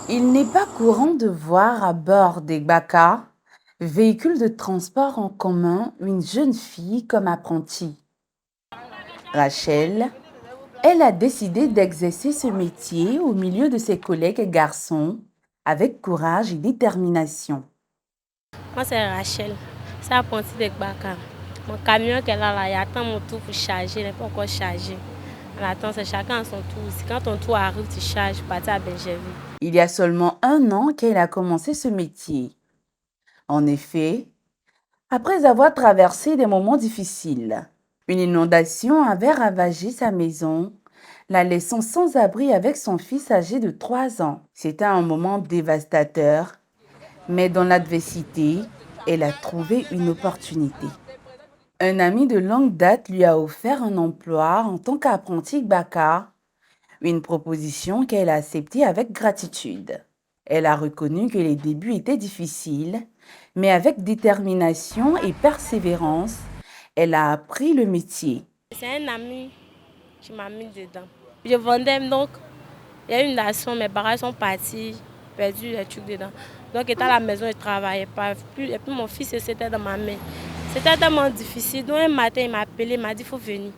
Il n'est pas courant de voir à bord des BACA, véhicules de transport en commun, une jeune fille comme apprentie. Rachel, elle a décidé d'exercer ce métier au milieu de ses collègues garçons avec courage et détermination. Moi, c'est Rachel. C'est apprenti de Gbaka. Mon camion qu'elle a là, il attend mon tour pour charger. Il n'est pas encore chargé. On attend, c'est chacun à son tour. Si quand ton tour arrive, tu charges pour partir à Benjerville. Il y a seulement 1 an qu'elle a commencé ce métier. En effet, après avoir traversé des moments difficiles, une inondation avait ravagé sa maison, la laissant sans abri avec son fils âgé de 3 ans. C'était un moment dévastateur, mais dans l'adversité, elle a trouvé une opportunité. Un ami de longue date lui a offert un emploi en tant qu'apprenti Baka, une proposition qu'elle a acceptée avec gratitude. Elle a reconnu que les débuts étaient difficiles, mais avec détermination et persévérance, elle a appris le métier. C'est un ami qui m'a mis dedans. Je vendais donc, il y a eu une nation, mes bagages sont partis, perdu les trucs dedans. Donc, étant à la maison, je ne travaillais pas. Et puis, mon fils, c'était dans ma main. C'était tellement difficile. Donc, un matin, il m'a appelé, il m'a dit, il faut venir.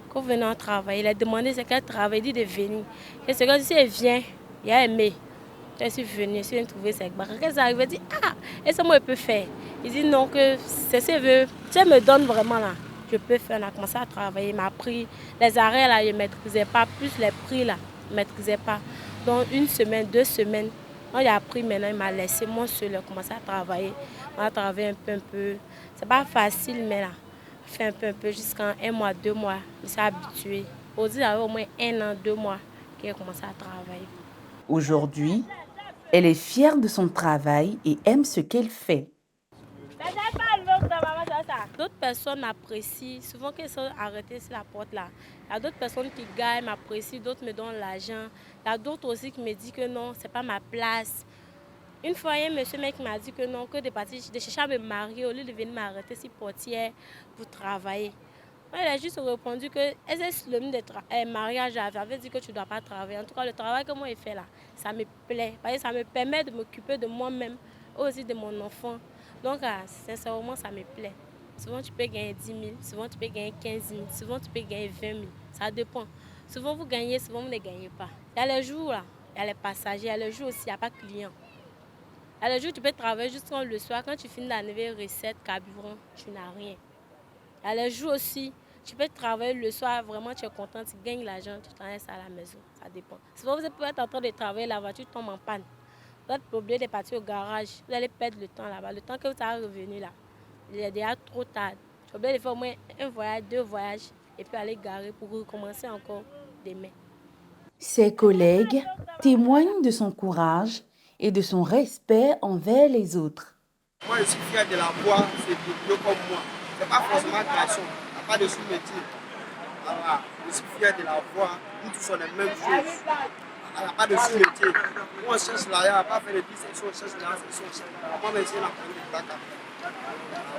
Quand vous venez en travail, il a demandé c'est quel travail, il dit de venir. Et c'est comme si elle vient, il a aimé. Je suis venue, je suis venue trouver ses barres. Quand ça arrive, elle dit, ah, et ça, moi, je peux faire. Il dit non, que c'est ce que veut. Tu me donnes vraiment là. Je peux faire. On a commencé à travailler, il m'a pris. Les arrêts là, je ne maîtrisais pas. Plus les prix là, je ne maîtrisais pas. Donc, 1 semaine, 2 semaines. Quand il a pris maintenant, il m'a laissé moi seul, il a commencé à travailler. On a travaillé un peu. C'est pas facile, mais là, fait un peu jusqu'à 1 mois, 2 mois. Je suis habituée. Aujourd'hui, ça fait au moins 1 an, 2 mois qu'il a commencé à travailler. Aujourd'hui, elle est fière de son travail et aime ce qu'elle fait. D'autres personnes m'apprécient. Souvent, qu'elles sont arrêtées sur la porte là. Il y a d'autres personnes qui gagnent, m'apprécient, d'autres me donnent l'argent. Il y a d'autres aussi qui me disent que non, c'est pas ma place. Une fois, il y a un monsieur mec qui m'a dit que non, que de partir, de chercher à me marier au lieu de venir m'arrêter si portière pour travailler. Moi, il a juste répondu que est-ce le mariage avait dit que tu ne dois pas travailler. En tout cas, le travail que moi, je fais là, ça me plaît. Parce que ça me permet de m'occuper de moi-même, aussi de mon enfant. Donc, sincèrement, ça me plaît. Souvent, tu peux gagner 10 000, souvent, tu peux gagner 15 000, souvent, tu peux gagner 20 000. Ça dépend. Souvent, vous gagnez, souvent, vous ne gagnez pas. Il y a les jours là, il y a les passagers, il y a les jours aussi, il n'y a pas de clients. Il y a les jours, tu peux travailler jusqu'au le soir. Quand tu finis la nouvelle recette, carburant, tu n'as rien. Il y a les jours aussi, tu peux travailler le soir, vraiment tu es content, tu gagnes l'argent, tu t'en restes à la maison. Ça dépend. Souvent, vous pouvez être en train de travailler, la voiture tombe en panne. Vous êtes obligé de partir au garage, vous allez perdre le temps là-bas. Le temps que vous allez revenir là, il est déjà trop tard. Tu es obligé de faire au moins un voyage, 2 voyages, et puis aller garer pour recommencer encore demain. Ses collègues témoignent de son courage et de son respect envers les autres. Moi, je suis fier de la voir, c'est vieux comme moi. Ce n'est pas forcément garçon, il n'y a pas de sous-métier. Voilà. Je suis fier de la voir, nous tous on les mêmes choses. Il n'y a pas de sous-métier. Nous on cherche l'argent, on n'a pas fait de dissection, on cherche l'argent, c'est on cherche l'argent. Moi, je suis la famille de Dakar.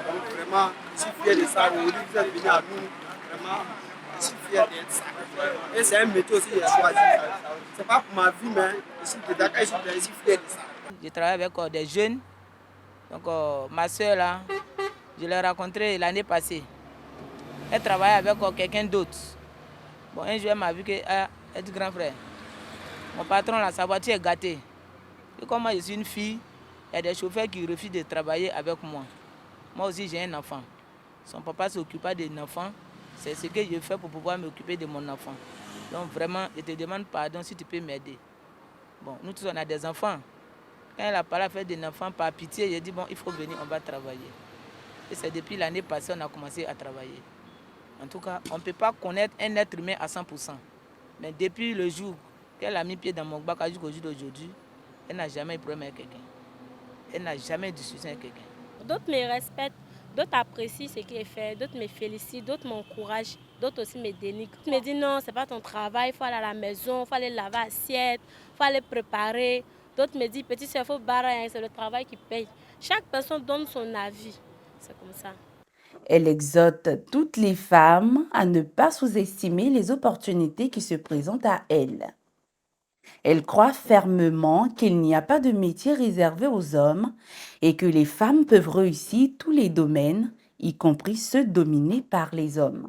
Donc vraiment, je suis fier de ça. Aujourd'hui, vous êtes venus à nous. Vraiment, je suis fier d'être ça. Et c'est un métier aussi que j'ai choisi. Ce n'est pas pour ma vie, mais je suis de Dakar, je suis fier de ça. Je travaille avec des jeunes. Donc ma soeur là, je l'ai rencontrée l'année passée. Elle travaille avec quelqu'un d'autre. Bon, un jour elle m'a vu qu'elle dit grand frère, mon patron là, sa voiture est gâtée. Et comme moi je suis une fille, il y a des chauffeurs qui refusent de travailler avec moi. Moi aussi j'ai un enfant. Son papa s'occupe de l'enfant. C'est ce que je fais pour pouvoir m'occuper de mon enfant. Donc vraiment, je te demande pardon si tu peux m'aider. Bon, nous tous on a des enfants. Quand elle a parlé à faire des enfants, par pitié, j'ai dit bon, il faut venir, on va travailler. Et c'est depuis l'année passée qu'on a commencé à travailler. En tout cas, on ne peut pas connaître un être humain à 100%. Mais depuis le jour qu'elle a mis pied dans mon bac jusqu'au jour d'aujourd'hui, elle n'a jamais eu de problème avec quelqu'un. Elle n'a jamais eu de discussion avec quelqu'un. D'autres me respectent, d'autres apprécient ce qu'il fait, d'autres me félicitent, d'autres m'encouragent, d'autres aussi me dénigrent. D'autres me disent non, c'est pas ton travail, il faut aller à la maison, il faut aller laver l'assiette, il faut aller préparer. D'autres me disent petit soeur, il faut barrer, c'est le travail qui paye. Chaque personne donne son avis. C'est comme ça. Elle exhorte toutes les femmes à ne pas sous-estimer les opportunités qui se présentent à elles. Elle croit fermement qu'il n'y a pas de métier réservé aux hommes et que les femmes peuvent réussir tous les domaines, y compris ceux dominés par les hommes.